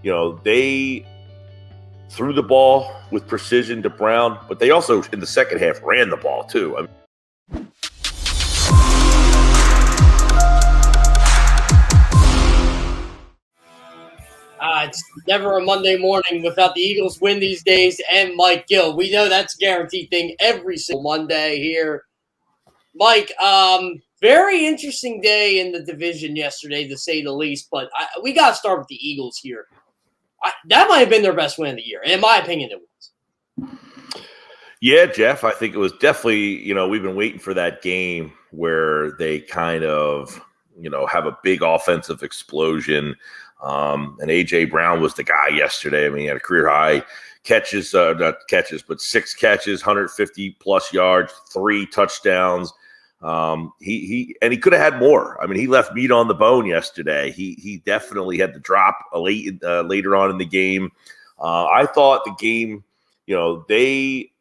They threw the ball with precision to Brown, but they also, in the second half, ran the ball too. It's never a Monday morning without the Eagles win these days and Mike Gill. We know that's a guaranteed thing every single Monday here. Mike, very interesting day in the division yesterday, to say the least, but we got to start with the Eagles here. That might have been their best win of the year. In my opinion, it was. Yeah, Jeff, I think it was definitely, we've been waiting for that game where they kind of, have a big offensive explosion. And AJ Brown was the guy yesterday. I mean, he had a career high catches, not catches, but 6 catches, 150 plus yards, 3 touchdowns. He could have had more. I mean, he left meat on the bone yesterday. He definitely had to drop later on in the game. I thought the game, they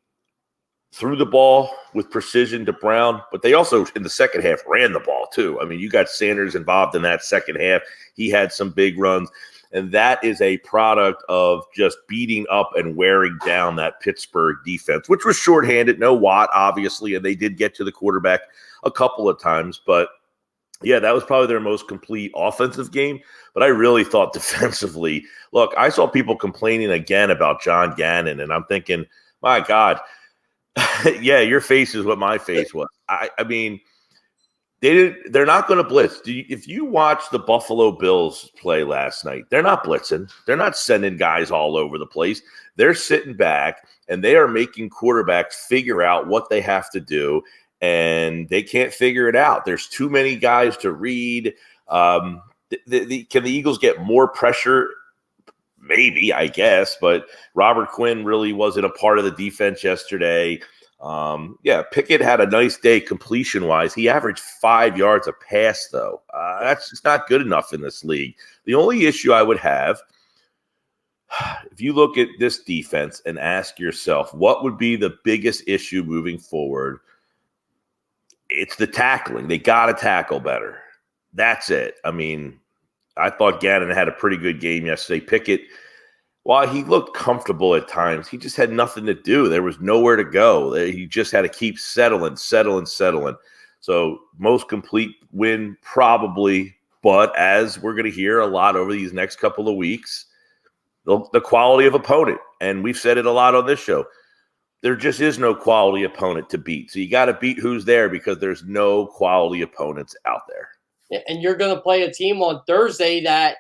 threw the ball with precision to Brown, but they also, in the second half, ran the ball too. I mean, you got Sanders involved in that second half. He had some big runs, and that is a product of just beating up and wearing down that Pittsburgh defense, which was shorthanded. No Watt, obviously, and they did get to the quarterback a couple of times. But, yeah, that was probably their most complete offensive game. But I really thought defensively, look, I saw people complaining again about John Gannon, and I'm thinking, my God, yeah, your face is what my face was. I mean, they're not going to blitz. If you watch the Buffalo Bills play last night, they're not blitzing. They're not sending guys all over the place. They're sitting back, and they are making quarterbacks figure out what they have to do, and they can't figure it out. There's too many guys to read. Can the Eagles get more pressure? Maybe, I guess, but Robert Quinn really wasn't a part of the defense yesterday. Pickett had a nice day completion-wise. He averaged 5 yards a pass, though. That's just not good enough in this league. The only issue I would have, if you look at this defense and ask yourself, what would be the biggest issue moving forward? It's the tackling. They got to tackle better. That's it. I mean, I thought Gannon had a pretty good game yesterday. Pickett, while he looked comfortable at times, he just had nothing to do. There was nowhere to go. He just had to keep settling. So most complete win probably, but as we're going to hear a lot over these next couple of weeks, the quality of opponent. And we've said it a lot on this show. There just is no quality opponent to beat. So you got to beat who's there because there's no quality opponents out there. And you're going to play a team on Thursday that,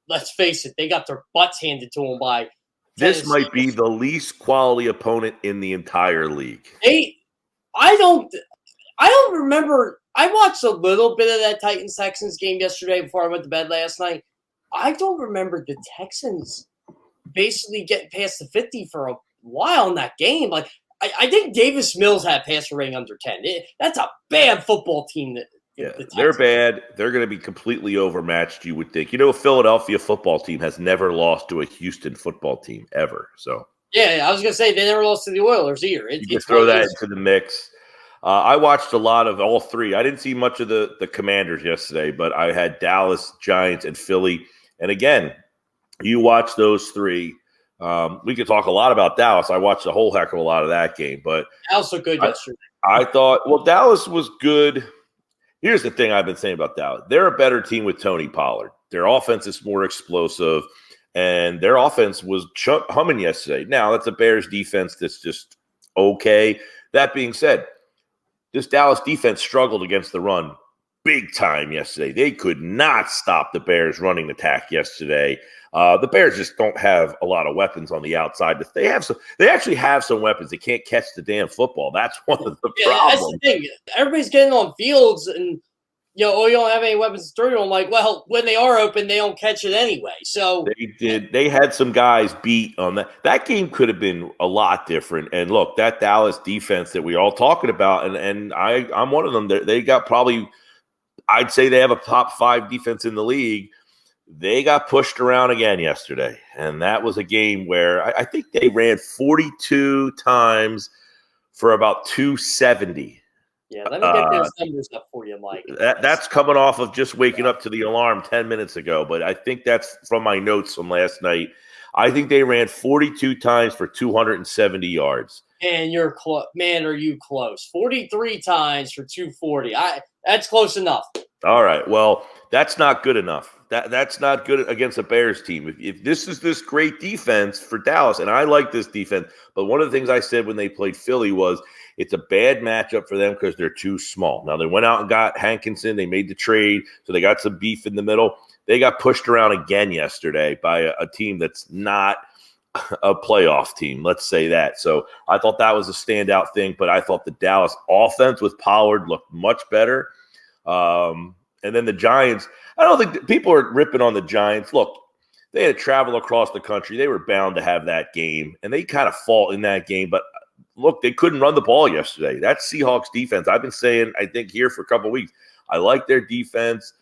let's face it, they got their butts handed to them by This Tennessee. might be the least quality opponent in the entire league. I don't remember. I watched a little bit of that Titans-Texans game yesterday before I went to bed last night. I don't remember the Texans basically getting past the 50 for a while in that game. Like I think Davis Mills had a passer rating under 10. That's a bad football team. Yeah, they're bad. They're going to be completely overmatched, you would think. A Philadelphia football team has never lost to a Houston football team ever. So yeah, I was going to say they never lost to the Oilers either. You just throw that into the mix. I watched a lot of all three. I didn't see much of the Commanders yesterday, but I had Dallas, Giants, and Philly. And again, you watch those three. We could talk a lot about Dallas. I watched a whole heck of a lot of that game. But Dallas looked good yesterday. I thought, Dallas was good. Here's the thing I've been saying about Dallas. They're a better team with Tony Pollard. Their offense is more explosive, and their offense was humming yesterday. Now, that's a Bears defense that's just okay. That being said, this Dallas defense struggled against the run big time yesterday. They could not stop the Bears' running attack yesterday. The Bears just don't have a lot of weapons on the outside. They actually have some weapons. They can't catch the damn football. That's one of the problems. That's the thing. Everybody's getting on fields and, you don't have any weapons to throw. I'm like, well, when they are open, they don't catch it anyway. So they did. They had some guys beat on that. That game could have been a lot different. And look, that Dallas defense that we're all talking about, and I'm one of them. They got probably, I'd say they have a top 5 defense in the league. They got pushed around again yesterday, and that was a game where I think they ran 42 times for about 270. Yeah, let me get those numbers up for you, Mike. That's coming off of just waking up to the alarm 10 minutes ago, but I think that's from my notes from last night. I think they ran 42 times for 270 yards. And you're close. Man, are you close? 43 times for 240. That's close enough. All right. Well, that's not good enough. That's not good against a Bears team. If this is this great defense for Dallas, and I like this defense, but one of the things I said when they played Philly was it's a bad matchup for them because they're too small. Now, they went out and got Hankinson. They made the trade, so they got some beef in the middle. They got pushed around again yesterday by a team that's not a playoff team, let's say that. So I thought that was a standout thing, but I thought the Dallas offense with Pollard looked much better. And then the Giants, I don't think people are ripping on the Giants. Look, they had to travel across the country. They were bound to have that game, and they kind of fought in that game. But look, they couldn't run the ball yesterday. That Seahawks defense, I've been saying, I think, here for a couple of weeks, I like their defense,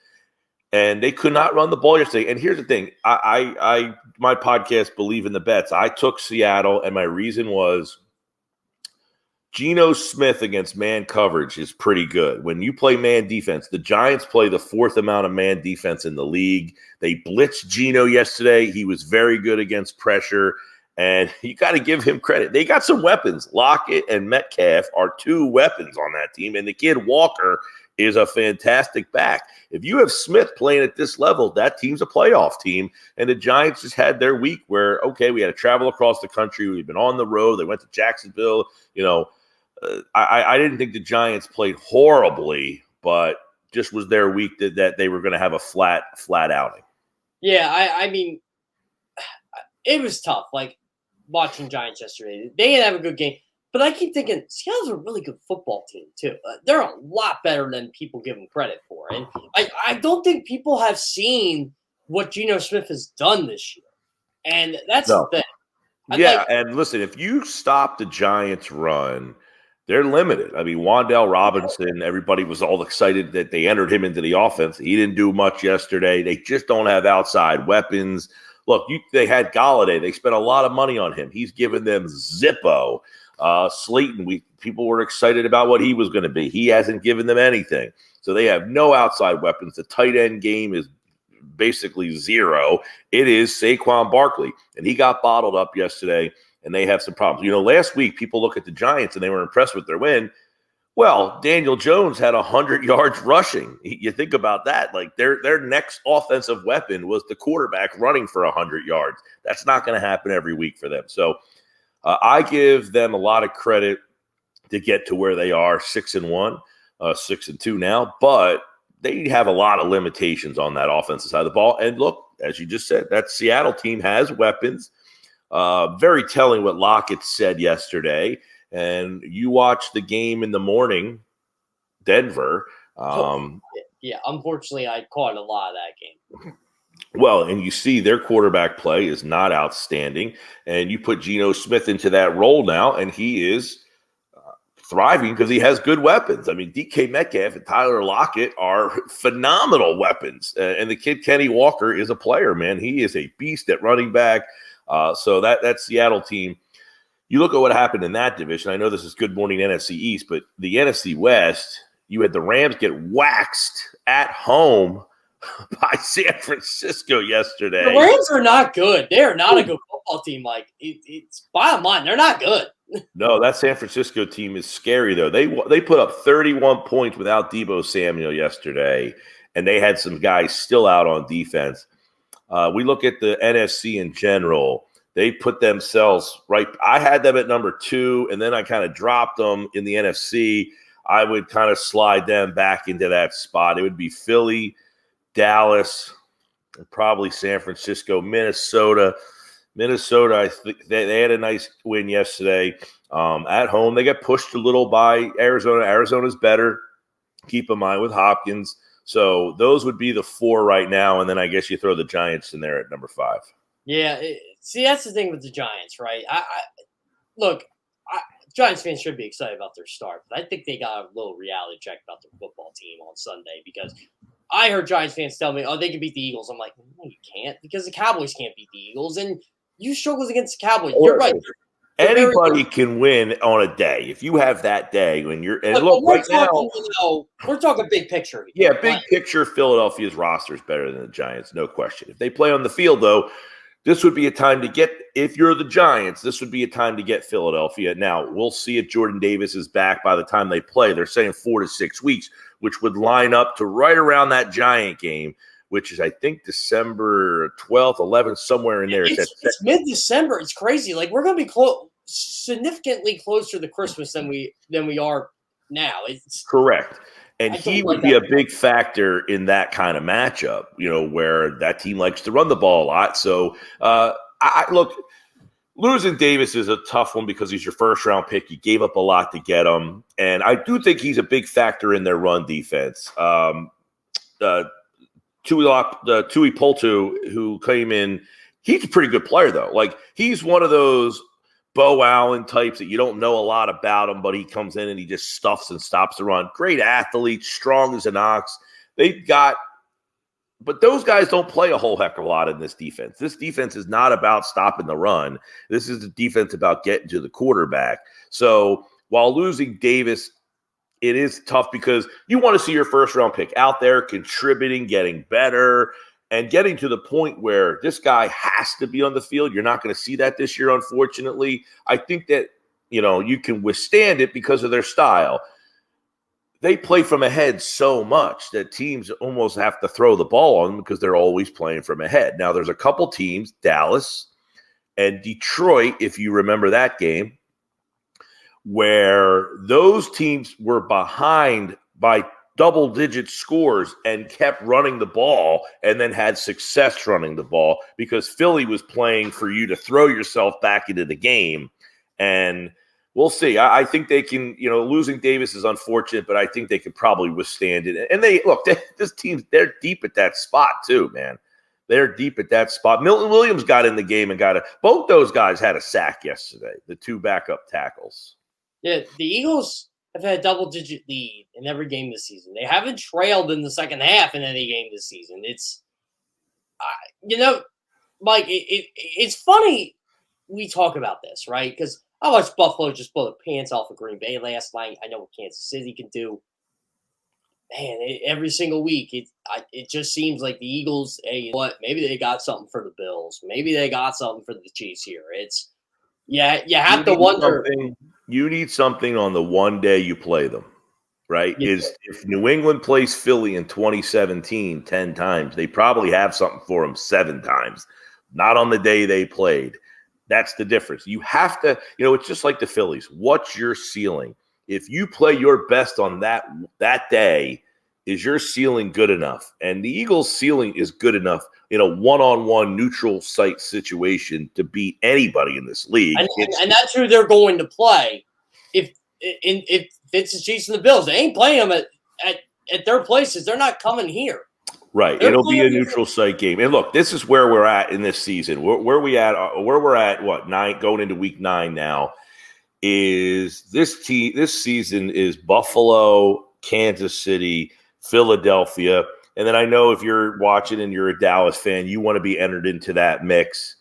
and they could not run the ball yesterday. And here's the thing. My podcast, Believe in the Bets, I took Seattle, and my reason was Geno Smith against man coverage is pretty good. When you play man defense, the Giants play the fourth amount of man defense in the league. They blitzed Geno yesterday. He was very good against pressure, and you got to give him credit. They got some weapons. Lockett and Metcalf are two weapons on that team, and the kid Walker is a fantastic back. If you have Smith playing at this level, that team's a playoff team, and the Giants just had their week where, okay, we had to travel across the country. We've been on the road. They went to Jacksonville, I didn't think the Giants played horribly, but just was their week that they were going to have a flat outing. Yeah, I mean, it was tough. Like watching Giants yesterday, they didn't have a good game, but I keep thinking Seattle's a really good football team too. They're a lot better than people give them credit for, and I don't think people have seen what Geno Smith has done this year, and that's the thing. And listen, if you stop the Giants' run, they're limited. I mean, Wan'Dale Robinson, everybody was all excited that they entered him into the offense. He didn't do much yesterday. They just don't have outside weapons. Look, they had Galladay. They spent a lot of money on him. He's given them Zippo. Slayton, people were excited about what he was going to be. He hasn't given them anything. So they have no outside weapons. The tight end game is basically zero. It is Saquon Barkley, and he got bottled up yesterday. And they have some problems. Last week, people look at the Giants and they were impressed with their win. Well, Daniel Jones had 100 yards rushing. You think about that. Like their next offensive weapon was the quarterback running for 100 yards. That's not going to happen every week for them. So I give them a lot of credit to get to where they are, 6-1, 6-2 now. But they have a lot of limitations on that offensive side of the ball. And look, as you just said, that Seattle team has weapons. Very telling what Lockett said yesterday. And you watch the game in the morning, Denver. Unfortunately, I caught a lot of that game. Well, and you see their quarterback play is not outstanding. And you put Geno Smith into that role now, and he is thriving because he has good weapons. I mean, DK Metcalf and Tyler Lockett are phenomenal weapons. And the kid Kenny Walker is a player, man. He is a beast at running back. So that Seattle team, you look at what happened in that division. I know this is Good Morning NFC East, but the NFC West, you had the Rams get waxed at home by San Francisco yesterday. The Rams are not good. They are not a good football team. Like it's bottom line, they're not good. No, that San Francisco team is scary though. They put up 31 points without Deebo Samuel yesterday, and they had some guys still out on defense. We look at the NFC in general. They put themselves right. I had them at number 2, and then I kind of dropped them in the NFC. I would kind of slide them back into that spot. It would be Philly, Dallas, and probably San Francisco, Minnesota. I think they had a nice win yesterday at home. They got pushed a little by Arizona. Arizona's better. Keep in mind with Hopkins. So those would be the 4 right now, and then I guess you throw the Giants in there at number 5. Yeah, see, that's the thing with the Giants, right? Look, Giants fans should be excited about their start, but I think they got a little reality check about their football team on Sunday because I heard Giants fans tell me, oh, they can beat the Eagles. I'm like, no, you can't because the Cowboys can't beat the Eagles, and you struggled against the Cowboys. You're right. Anybody can win on a day. If you have that day when you're – and look, right now – we're talking big picture. Yeah, big picture, Philadelphia's roster is better than the Giants, no question. If they play on the field, though, this would be a time to get – if you're the Giants, this would be a time to get Philadelphia. Now, we'll see if Jordan Davis is back by the time they play. They're saying 4 to 6 weeks, which would line up to right around that Giant game, which is, I think, December 12th, 11th, somewhere in there. It's mid-December. It's crazy. Like, we're going to be significantly closer to Christmas than we are now. It's correct. And he would be a big factor in that kind of matchup, where that team likes to run the ball a lot. So, look, losing Davis is a tough one because he's your first-round pick. You gave up a lot to get him. And I do think he's a big factor in their run defense. Tui Poltu, who came in, he's a pretty good player, though. Like, he's one of those Bo Allen types that you don't know a lot about him, but he comes in and he just stuffs and stops the run. Great athlete, strong as an ox. But those guys don't play a whole heck of a lot in this defense. This defense is not about stopping the run. This is the defense about getting to the quarterback. So while losing Davis, it is tough because you want to see your first-round pick out there contributing, getting better, and getting to the point where this guy has to be on the field. You're not going to see that this year, unfortunately. I think that, you can withstand it because of their style. They play from ahead so much that teams almost have to throw the ball on them because they're always playing from ahead. Now, there's a couple teams, Dallas and Detroit, if you remember that game, where those teams were behind by double-digit scores and kept running the ball and then had success running the ball because Philly was playing for you to throw yourself back into the game. And we'll see. I think they can, losing Davis is unfortunate, but I think they could probably withstand it. And this team, they're deep at that spot too, man. They're deep at that spot. Milton Williams got in the game and both those guys had a sack yesterday, the two backup tackles. Yeah, the Eagles have had a double-digit lead in every game this season. They haven't trailed in the second half in any game this season. It's, Mike, it's funny we talk about this, right? Because I watched Buffalo just blow the pants off of Green Bay last night. I know what Kansas City can do. Man, every single week, it just seems like the Eagles, hey, you know what? Maybe they got something for the Bills. Maybe they got something for the Chiefs here. You have to wonder. You need something on the one day you play them, right? Yeah. If New England plays Philly in 2017 10 times, they probably have something for them 7 times. Not on the day they played. That's the difference. You have to, it's just like the Phillies. What's your ceiling? If you play your best on that day, is your ceiling good enough? And the Eagles' ceiling is good enough in a one-on-one neutral site situation to beat anybody in this league. And that's who they're going to play. If it's the Chiefs and the Bills, they ain't playing them at their places. They're not coming here. Right. It'll be a neutral site game. And look, this is where we're at in this season. Where we're at, what, 9, going into week 9 now, is this season is Buffalo, Kansas City, Philadelphia. And then I know if you're watching and you're a Dallas fan, you want to be entered into that mix.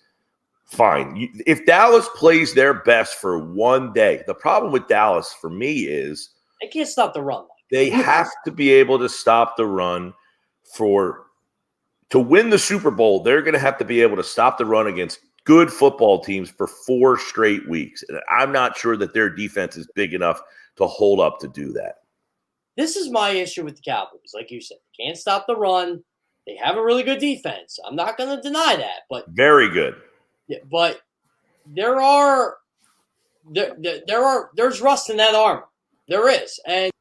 Fine. If Dallas plays their best for one day, the problem with Dallas for me is they can't stop the run. They have to be able to stop the run to win the Super Bowl. They're going to have to be able to stop the run against good football teams for 4 straight weeks. And I'm not sure that their defense is big enough to hold up to do that. This is my issue with the Cowboys. Like you said, they can't stop the run. They have a really good defense. I'm not going to deny that. But very good. Yeah, but there's rust in that armor. There is. And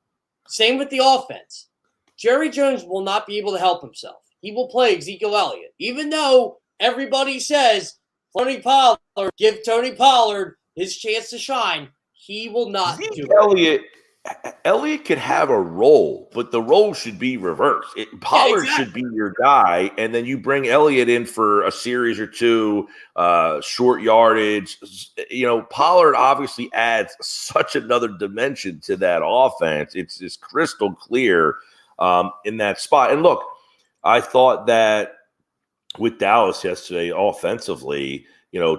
same with the offense. Jerry Jones will not be able to help himself. He will play Ezekiel Elliott. Even though everybody says give Tony Pollard his chance to shine, he will not do it. Elliott could have a role, but the role should be reversed. Pollard should be your guy, and then you bring Elliott in for a series or 2, short yardage. Pollard obviously adds such another dimension to that offense. It's just crystal clear in that spot. And look, I thought that with Dallas yesterday offensively,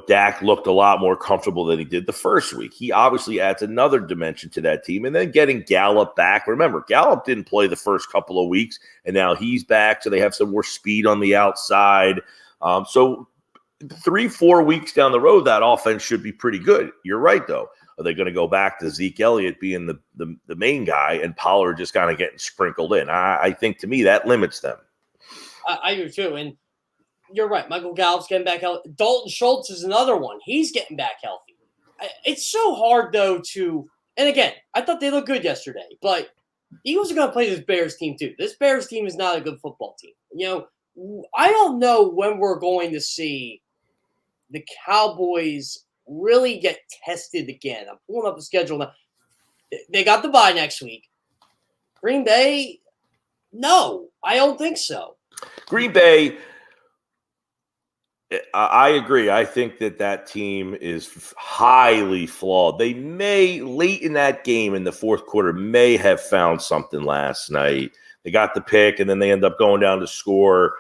Dak looked a lot more comfortable than he did the first week. He obviously adds another dimension to that team. And then getting Gallup back. Remember, Gallup didn't play the first couple of weeks, and now he's back, so they have some more speed on the outside. So 3-4 weeks down the road, that offense should be pretty good. You're right, though. Are they going to go back to Zeke Elliott being the main guy and Pollard just kind of getting sprinkled in? I think, to me, that limits them. I do, too. And you're right. Michael Gallup's getting back healthy. Dalton Schultz is another one. He's getting back healthy. It's so hard, though, to – and, again, I thought they looked good yesterday. But Eagles are going to play this Bears team, too. This Bears team is not a good football team. I don't know when we're going to see the Cowboys really get tested again. I'm pulling up the schedule now. They got the bye next week. Green Bay, no, I don't think so. Green Bay, I agree. I think that team is highly flawed. They may, late in that game in the fourth quarter, may have found something last night. They got the pick, and then they end up going down to score.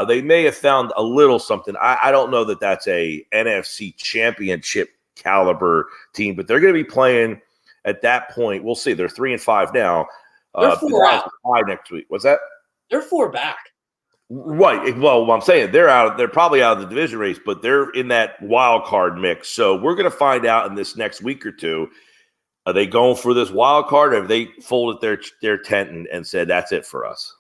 They may have found a little something. I don't know that that's a NFC championship caliber team, but they're going to be playing at that point. We'll see. They're 3-5 now. They're 4 out. Next week. What's that? They're 4 back. Right. Well, I'm saying they're out. They're probably out of the division race, but they're in that wild card mix. So we're going to find out in this next week or two. Are they going for this wild card, or have they folded their tent and said that's it for us?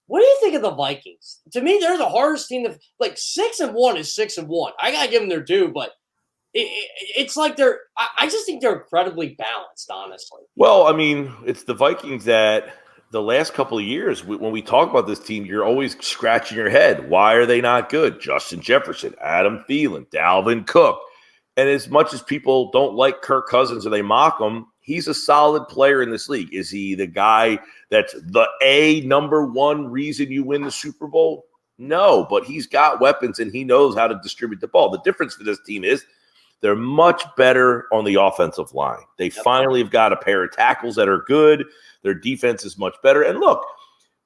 What do you think of the Vikings? To me, they're the hardest team. 6-1 is 6-1. I gotta give them their due, but it's like they're. I just think they're incredibly balanced, honestly. Well, I mean, it's the Vikings that the last couple of years, when we talk about this team, you're always scratching your head. Why are they not good? Justin Jefferson, Adam Thielen, Dalvin Cook. And as much as people don't like Kirk Cousins and they mock him, he's a solid player in this league. Is he the guy that's the number one reason you win the Super Bowl? No, but he's got weapons and he knows how to distribute the ball. The difference for this team is they're much better on the offensive line. They finally have got a pair of tackles that are good. Their defense is much better. And look,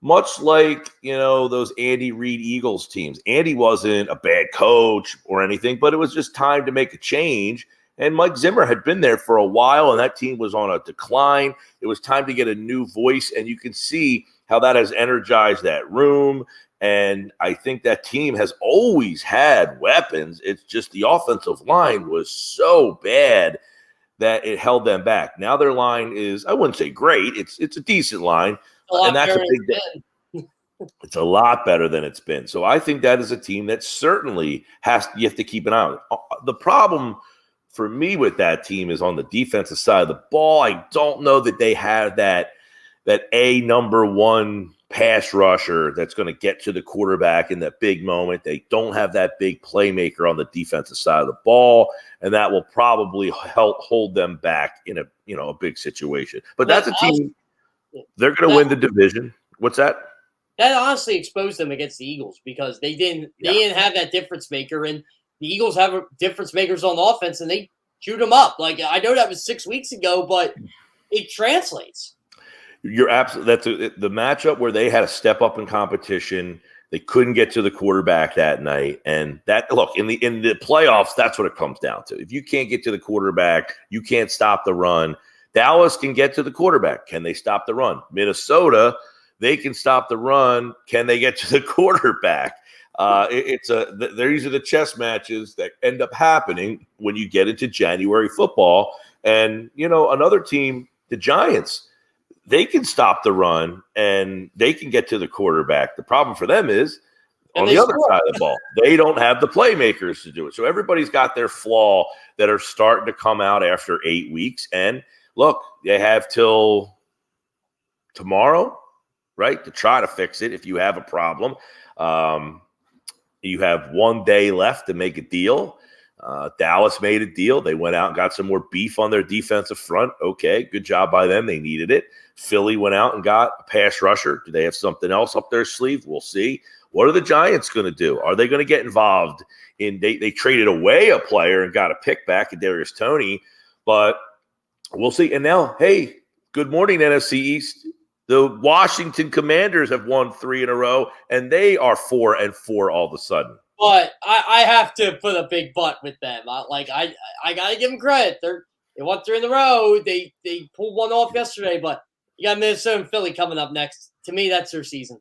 much like, those Andy Reid Eagles teams, Andy wasn't a bad coach or anything, but it was just time to make a change. And Mike Zimmer had been there for a while, and that team was on a decline. It was time to get a new voice, and you can see how that has energized that room. And I think that team has always had weapons. It's just the offensive line was so bad that it held them back. Now their line is, I wouldn't say great. It's a decent line. And that's a big thing. It's a lot better than it's been. So I think that is a team that certainly you have to keep an eye on. The problem for me with that team is on the defensive side of the ball. I don't know that they have that number one pass rusher that's going to get to the quarterback in that big moment. They don't have that big playmaker on the defensive side of the ball, and that will probably help hold them back in a big situation. But that's a team. They're going to win the division. What's that? That honestly exposed them against the Eagles because they didn't have that difference maker, and the Eagles have difference makers on offense, and they shoot them up. I know that was 6 weeks ago, but it translates. You're absolutely. That's the matchup where they had to step up in competition. They couldn't get to the quarterback that night, and in the playoffs, that's what it comes down to. If you can't get to the quarterback, you can't stop the run. Dallas can get to the quarterback. Can they stop the run? Minnesota, they can stop the run. Can they get to the quarterback? These are the chess matches that end up happening when you get into January football. And, another team, the Giants, they can stop the run and they can get to the quarterback. The problem for them is on the other side of the ball, they don't have the playmakers to do it. So everybody's got their flaw that are starting to come out after 8 weeks. And look, they have till tomorrow, right, to try to fix it if you have a problem. You have 1 day left to make a deal. Dallas made a deal. They went out and got some more beef on their defensive front. Okay, good job by them. They needed it. Philly went out and got a pass rusher. Do they have something else up their sleeve? We'll see. What are the Giants going to do? Are they going to get involved in they traded away a player and got a pick back, Kadarius Toney, but we'll see. And now, hey, good morning, NFC East. The Washington Commanders have won 3 in a row, and they are 4-4 all of a sudden. But I have to put a big but with them. I gotta give them credit. They won 3 in a row. They pulled one off yesterday, but you got Minnesota and Philly coming up next. To me, that's their season.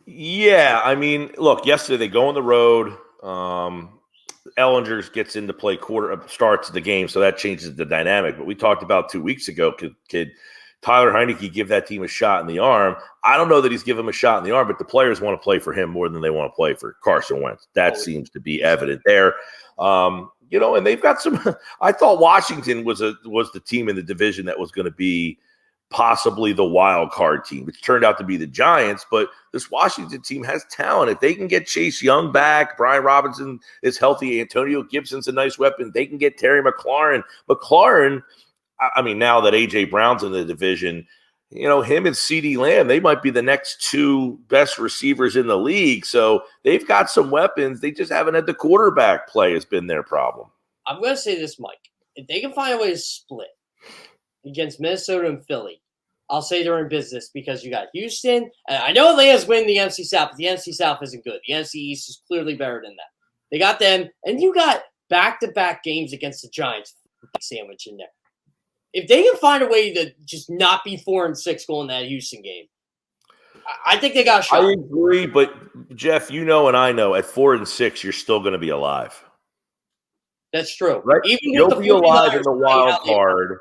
Yeah, I mean, look, yesterday they go on the road. Ellinger gets into play starts the game, so that changes the dynamic. But we talked about 2 weeks ago, could Tyler Heineke give that team a shot in the arm? I don't know that he's given him a shot in the arm, but the players want to play for him more than they want to play for Carson Wentz. That seems to be evident there. And they've got some – I thought Washington was the team in the division that was going to be possibly the wild card team. It's turned out to be the Giants, but this Washington team has talent. If they can get Chase Young back, Brian Robinson is healthy, Antonio Gibson's a nice weapon, they can get Terry McLaurin. I mean, now that AJ Brown's in the division, him and CeeDee Lamb, they might be the next 2 best receivers in the league. So they've got some weapons. They just haven't had the quarterback play has been their problem. I'm going to say this, Mike. If they can find a way to split against Minnesota and Philly, I'll say they're in business because you got Houston. And I know Atlanta's winning the NFC South, but the NFC South isn't good. The NFC East is clearly better than that. They got them, and you got back-to-back games against the Giants. Sandwich in there. If they can find a way to just not be 4-6 going that Houston game, I think they got a shot. I agree, but Jeff, and I know at 4-6, you're still going to be alive. That's true. Right? You'll be alive in the wild card.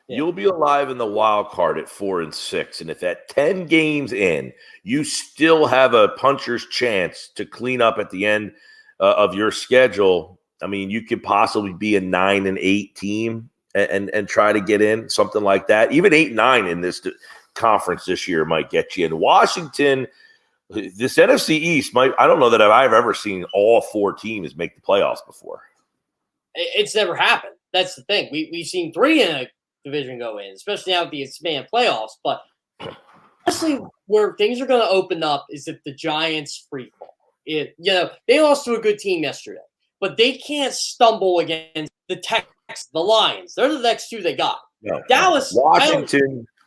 Yeah. You'll be alive in the wild card at 4-6. And if at 10 games in, you still have a puncher's chance to clean up at the end of your schedule, I mean, you could possibly be a 9-8 team and try to get in, something like that. Even 8-9 in this conference this year might get you in. Washington, this NFC East, I don't know that I've ever seen all 4 teams make the playoffs before. It's never happened. That's the thing. We've seen 3 in a division go in, especially now with the expanded playoffs. But honestly, where things are going to open up is if the Giants free fall. They lost to a good team yesterday, but they can't stumble against the Texans, the Lions. They're the next 2 they got. No. Dallas,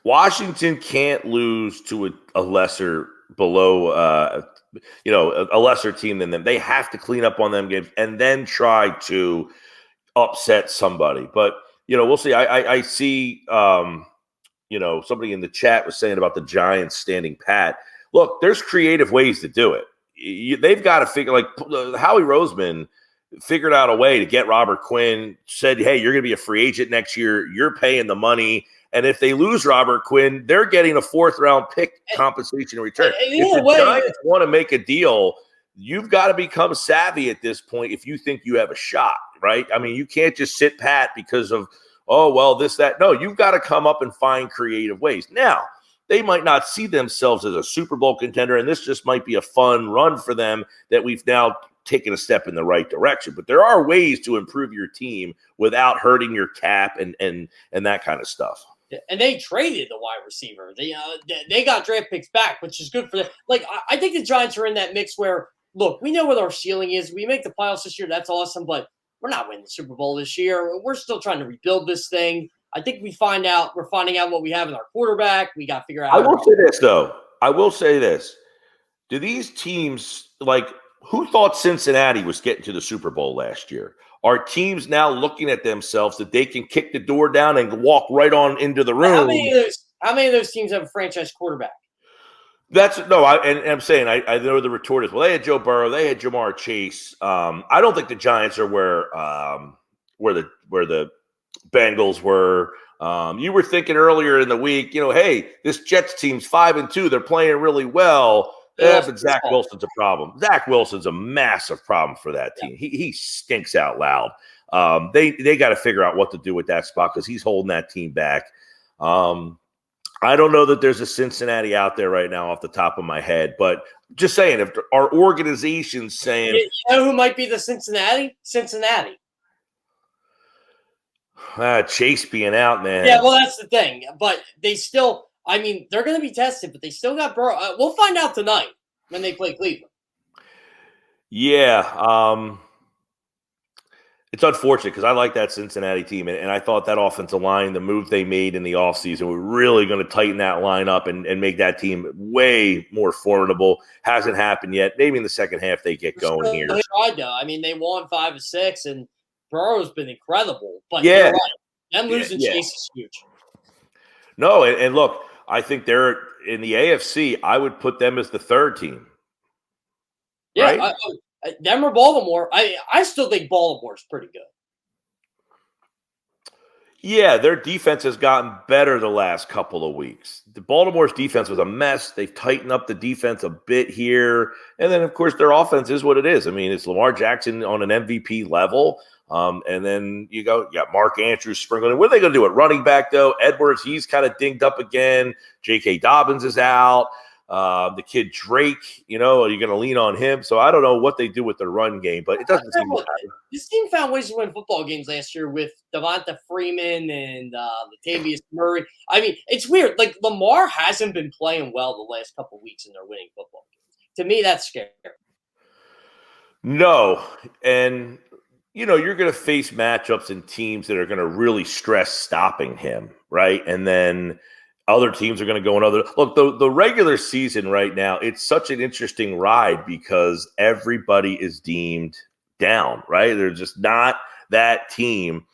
Washington can't lose to a lesser below, a lesser team than them. They have to clean up on them games and then try to upset somebody. But we'll see. I see. Somebody in the chat was saying about the Giants standing pat. Look, there's creative ways to do it. They've got to figure. Like Howie Roseman figured out a way to get Robert Quinn. Said, "Hey, you're going to be a free agent next year. You're paying the money." And if they lose Robert Quinn, they're getting a 4th-round pick compensation in return. If the Giants want to make a deal, you've got to become savvy at this point if you think you have a shot, right? I mean, you can't just sit pat because of, this, that. No, you've got to come up and find creative ways. Now, they might not see themselves as a Super Bowl contender, and this just might be a fun run for them that we've now taken a step in the right direction. But there are ways to improve your team without hurting your cap and that kind of stuff. And they traded the wide receiver. They got draft picks back, which is good for them. Like, I think the Giants are in that mix where, look, we know what our ceiling is. We make the playoffs this year. That's awesome. But we're not winning the Super Bowl this year. We're still trying to rebuild this thing. I think we're finding out what we have in our quarterback. We got to figure out. I will say this, though. Do these teams, who thought Cincinnati was getting to the Super Bowl last year? Are teams now looking at themselves that they can kick the door down and walk right on into the room? How many of those teams have a franchise quarterback? I'm saying I know the retort is, well, they had Joe Burrow, they had Jamar Chase. I don't think the Giants are where the Bengals were. You were thinking earlier in the week, hey, this Jets team's 5-2, they're playing really well. Yeah, but Zach Wilson's a problem. Zach Wilson's a massive problem for that team. Yeah. He stinks out loud. They got to figure out what to do with that spot because he's holding that team back. I don't know that there's a Cincinnati out there right now off the top of my head, but just saying, if our organization's saying, you know who might be the Cincinnati? Chase being out, man. Yeah, well, that's the thing. But they still. I mean, they're going to be tested, but they still got Burrow. We'll find out tonight when they play Cleveland. Yeah. It's unfortunate because I like that Cincinnati team, and I thought that offensive line, the move they made in the offseason, were really going to tighten that line up and make that team way more formidable. Hasn't happened yet. Maybe in the second half they get going here. They tried, though. I mean, they won 5 of 6, and Burrow's been incredible. But Yeah. you're right. Them losing Chase is huge. No, and look, I think they're in the AFC. I would put them as the third team. Yeah, right? them or Baltimore. I still think Baltimore's pretty good. Yeah, their defense has gotten better the last couple of weeks. The Baltimore's defense was a mess. They've tightened up the defense a bit here. And then, of course, their offense is what it is. I mean, it's Lamar Jackson on an MVP level. And then you got Mark Andrews sprinkled in. What are they going to do at running back, though? Edwards, he's kind of dinged up again. J.K. Dobbins is out. The kid Drake, are you going to lean on him? So I don't know what they do with the run game, but it doesn't seem to matter. This team found ways to win football games last year with Devonta Freeman and Latavius Murray. I mean, it's weird. Like, Lamar hasn't been playing well the last couple of weeks, and they're winning football games. To me, that's scary. No, and you're going to face matchups and teams that are going to really stress stopping him, right? And then other teams are going to go another. Look, the regular season right now, it's such an interesting ride because everybody is deemed down, right? They're just not that team.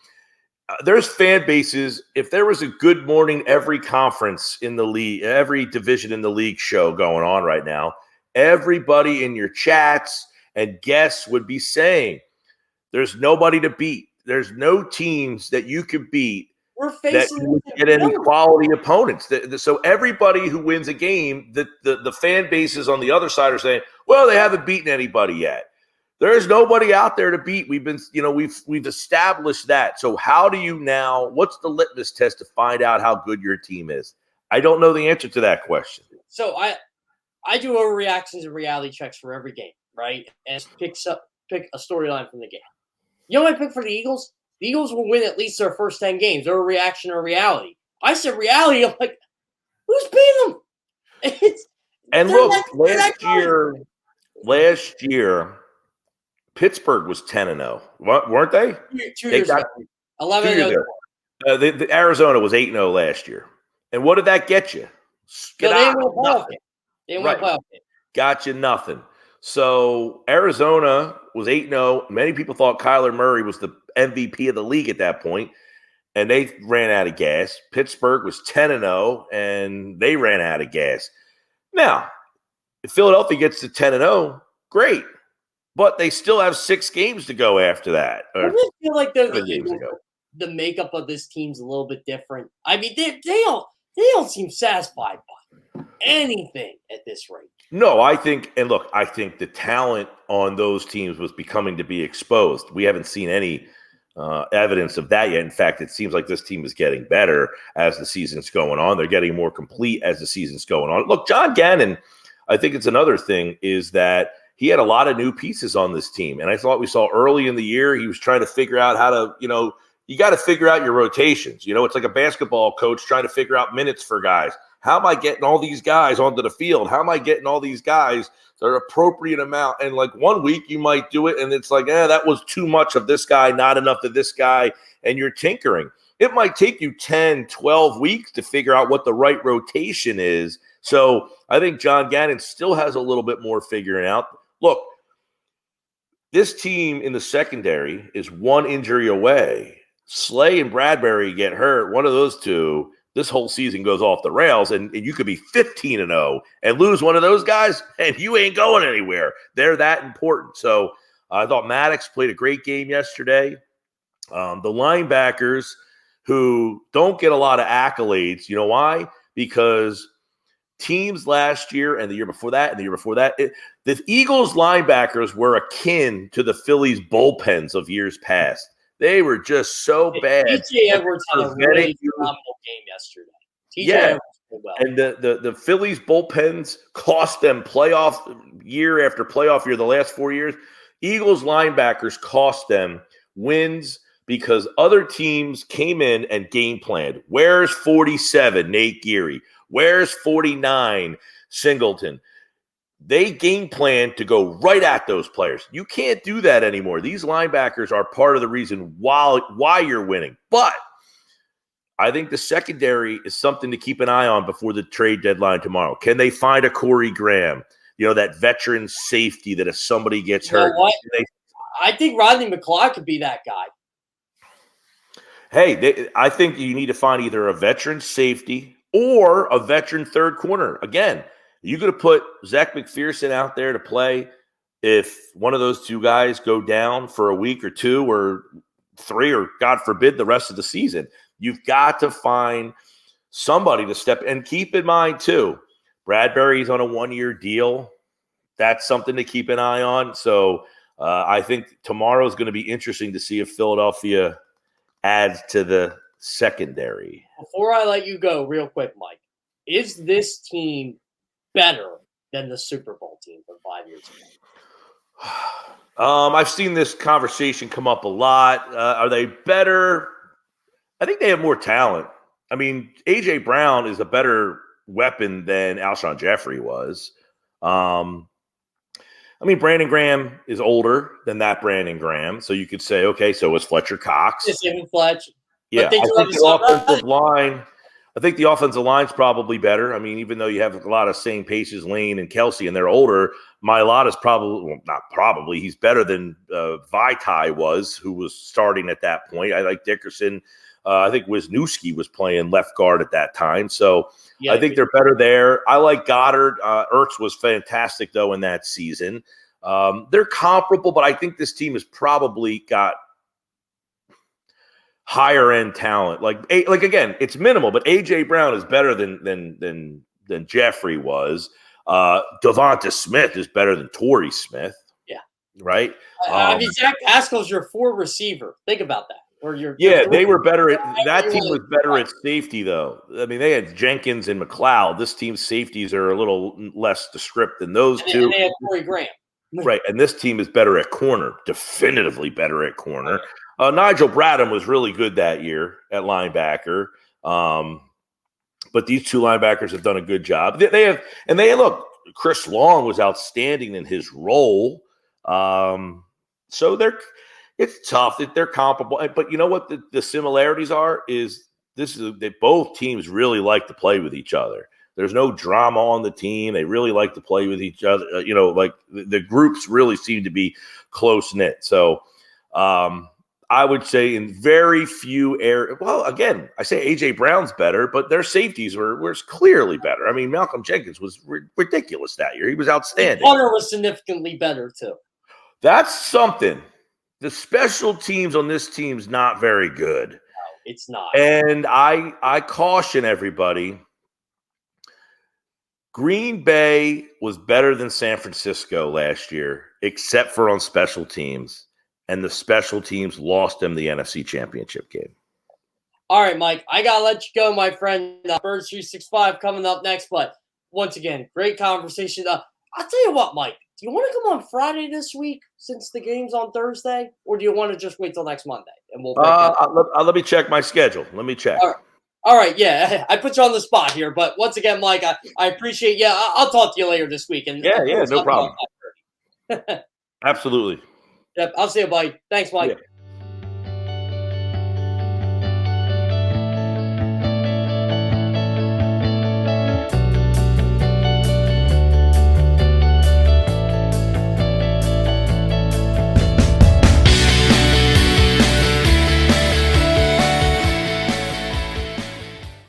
There's fan bases. If there was a Good Morning every conference in the league, every division in the league show going on right now, everybody in your chats and guests would be saying, there's nobody to beat. There's no teams that you could beat. We're facing get any quality opponents. So everybody who wins a game, the fan bases on the other side are saying, well, they haven't beaten anybody yet. There's nobody out there to beat. We've been, we've established that. So how do you now, what's the litmus test to find out how good your team is? I don't know the answer to that question. So I do overreactions and reality checks for every game, right? And pick a storyline from the game. You know what I pick for the Eagles? The Eagles will win at least their first 10 games. They're a reaction or reality. I said reality. I'm like, who's beating them? And look, last year, Pittsburgh was 10-0. Weren't they? 2 years ago. 11-0. Arizona was 8-0 last year. And what did that get you? They didn't win a playoff game. They didn't win a playoff game. Got you nothing. So Arizona was 8-0. Many people thought Kyler Murray was the MVP of the league at that point, and they ran out of gas. Pittsburgh was 10-0, and they ran out of gas. Now, if Philadelphia gets to 10-0, great, but they still have 6 games to go after that. I really feel like the makeup of this team's a little bit different. I mean, they don't seem satisfied by anything at this rate. No, I think the talent on those teams was becoming to be exposed. We haven't seen any evidence of that yet. In fact, it seems like this team is getting better as the season's going on. They're getting more complete as the season's going on. Look, John Gannon, I think it's another thing is that he had a lot of new pieces on this team. And I thought we saw early in the year, he was trying to figure out how to, you got to figure out your rotations. It's like a basketball coach trying to figure out minutes for guys. How am I getting all these guys onto the field? How am I getting all these guys their appropriate amount? And like one week you might do it, and it's like, that was too much of this guy, not enough of this guy, and you're tinkering. It might take you 10, 12 weeks to figure out what the right rotation is. So I think John Gannon still has a little bit more figuring out. Look, this team in the secondary is one injury away. Slay and Bradbury get hurt. One of those two, this whole season goes off the rails, and you could be 15-0 and lose one of those guys, and you ain't going anywhere. They're that important. So I thought Maddox played a great game yesterday. The linebackers who don't get a lot of accolades, you know why? Because teams last year and the year before that the Eagles linebackers were akin to the Phillies bullpens of years past. They were just so bad. TJ Edwards had a really phenomenal game yesterday. Edwards did well. And the Phillies bullpens cost them playoff year after playoff year the last 4 years. Eagles linebackers cost them wins because other teams came in and game planned. Where's 47, Nate Geary? Where's 49, Singleton? they game plan to go right at those players. You can't do that anymore. These linebackers are part of the reason why you're winning. But I think the secondary is something to keep an eye on before the trade deadline tomorrow. Can they find a Corey Graham? That veteran safety that if somebody gets hurt. I think Rodney McLeod could be that guy. Hey, I think you need to find either a veteran safety or a veteran third corner. Again, you're going to put Zach McPherson out there to play if one of those two guys go down for a week or two or three or, God forbid, the rest of the season. You've got to find somebody to step – and keep in mind, too, Bradbury's on a one-year deal. That's something to keep an eye on. So I think tomorrow is going to be interesting to see if Philadelphia adds to the secondary. Before I let you go, real quick, Mike, is this team better than the Super Bowl team from 5 years ago? I've seen this conversation come up a lot. Are they better? I think they have more talent. I mean, AJ Brown is a better weapon than Alshon Jeffrey was. I mean, Brandon Graham is older than that Brandon Graham. So you could say, okay, so was Fletcher Cox. Yes, even Fletch. Yeah, I think the offensive line's probably better. I mean, even though you have a lot of same paces, Lane and Kelsey, and they're older, Mailata's probably, well, not probably, he's better than Vaitai was, who was starting at that point. I like Dickerson. I think Wisniewski was playing left guard at that time. So yeah, I think they're better there. I like Goddard. Ertz was fantastic, though, in that season. They're comparable, but I think this team has probably got higher end talent. Like again, it's minimal, but AJ Brown is better than Jeffrey was. Devonta Smith is better than Torrey Smith. Yeah, right. I mean, Zach Pascal's your 4 receiver. Think about that. They were better at that team was better at safety, though. I mean, they had Jenkins and McLeod. This team's safeties are a little less descript than those two. And they had Corey Graham. Right, and this team is better at corner, definitively better at corner. Nigel Bradham was really good that year at linebacker, but these two linebackers have done a good job. Look, Chris Long was outstanding in his role, so it's tough that they're comparable. But you know what the similarities are is that both teams really like to play with each other. There's no drama on the team. They really like to play with each other. Like the groups really seem to be close-knit. So I would say in very few areas – well, again, I say A.J. Brown's better, but their safeties were clearly better. I mean, Malcolm Jenkins was ridiculous that year. He was outstanding. Hunter was significantly better too. That's something. The special teams on this team's not very good. No, it's not. And I caution everybody – Green Bay was better than San Francisco last year, except for on special teams, and the special teams lost them the NFC Championship game. All right, Mike, I got to let you go, my friend. Birds 365 coming up next, but once again, great conversation. I'll tell you what, Mike, do you want to come on Friday this week since the game's on Thursday, or do you want to just wait till next Monday? And we'll let me check my schedule. Let me check. All right, yeah, I put you on the spot here, but once again, Mike, I appreciate you. I'll talk to you later this week. And no problem. Absolutely. Yep, I'll see you, buddy. Thanks, Mike. Yeah.